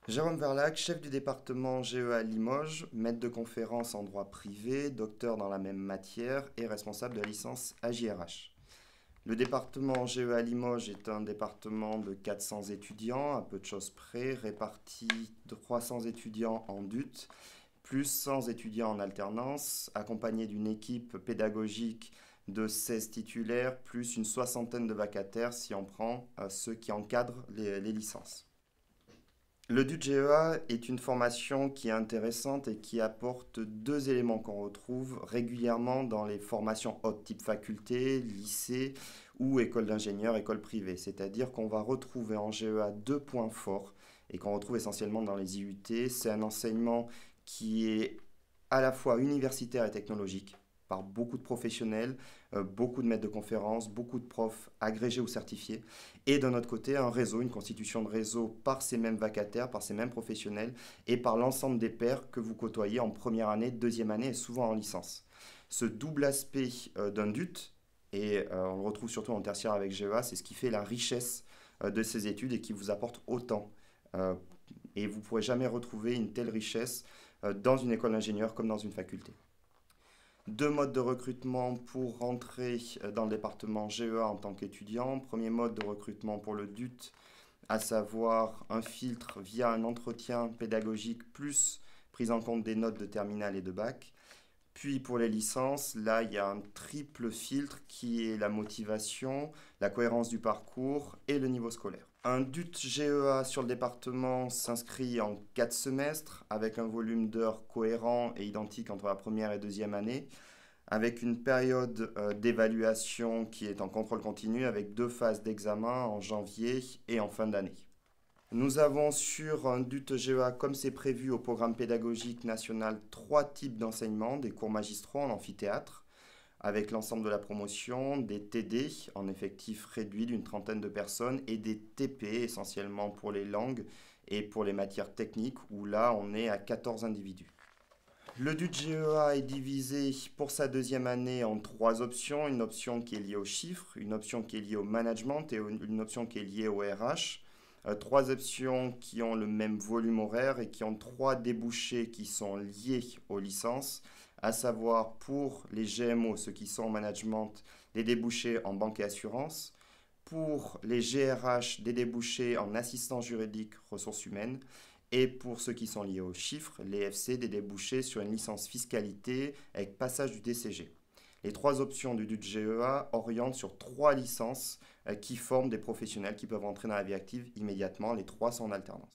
Jérôme Verlac, chef du département GEA Limoges, maître de conférence en droit privé, docteur dans la même matière et responsable de la licence AJRH. Le département GEA Limoges est un département de 400 étudiants, à peu de choses près, répartis de 300 étudiants en DUT, plus 100 étudiants en alternance, accompagné d'une équipe pédagogique de 16 titulaires, plus une soixantaine de vacataires si on prend ceux qui encadrent les licences. Le DUT-GEA est une formation qui est intéressante et qui apporte deux éléments qu'on retrouve régulièrement dans les formations hautes type faculté, lycée ou école d'ingénieur, école privée. C'est-à-dire qu'on va retrouver en GEA deux points forts et qu'on retrouve essentiellement dans les IUT. C'est un enseignement qui est à la fois universitaire et technologique par beaucoup de professionnels, beaucoup de maîtres de conférences, beaucoup de profs agrégés ou certifiés, et d'un autre côté un réseau, une constitution de réseau par ces mêmes vacataires, par ces mêmes professionnels, et par l'ensemble des pairs que vous côtoyez en première année, deuxième année et souvent en licence. Ce double aspect d'un DUT, et on le retrouve surtout en tertiaire avec GEA, c'est ce qui fait la richesse de ces études et qui vous apporte autant. Euh, et vous ne pourrez jamais retrouver une telle richesse dans une école d'ingénieur comme dans une faculté. Deux modes de recrutement pour rentrer dans le département GEA en tant qu'étudiant. Premier mode de recrutement pour le DUT, à savoir un filtre via un entretien pédagogique plus prise en compte des notes de terminale et de bac. Puis pour les licences, là, il y a un triple filtre qui est la motivation, la cohérence du parcours et le niveau scolaire. Un DUT GEA sur le département s'inscrit en 4 semestres avec un volume d'heures cohérent et identique entre la première et deuxième année, avec une période d'évaluation qui est en contrôle continu avec deux phases d'examen en janvier et en fin d'année. Nous avons sur un DUT GEA, comme c'est prévu au programme pédagogique national, trois types d'enseignement, des cours magistraux en amphithéâtre, avec l'ensemble de la promotion, des TD en effectif réduit d'une trentaine de personnes et des TP essentiellement pour les langues et pour les matières techniques, où là on est à 14 individus. Le DUT GEA est divisé pour sa deuxième année en trois options. Une option qui est liée aux chiffres, une option qui est liée au management et une option qui est liée au RH. Trois options qui ont le même volume horaire et qui ont trois débouchés qui sont liés aux licences, à savoir pour les GMO, ceux qui sont en management, les débouchés en banque et assurance, pour les GRH, des débouchés en assistance juridique, ressources humaines, et pour ceux qui sont liés aux chiffres, les FC, des débouchés sur une licence fiscalité avec passage du DCG. Les trois options du DUT GEA orientent sur trois licences qui forment des professionnels qui peuvent entrer dans la vie active immédiatement. Les trois sont en alternance.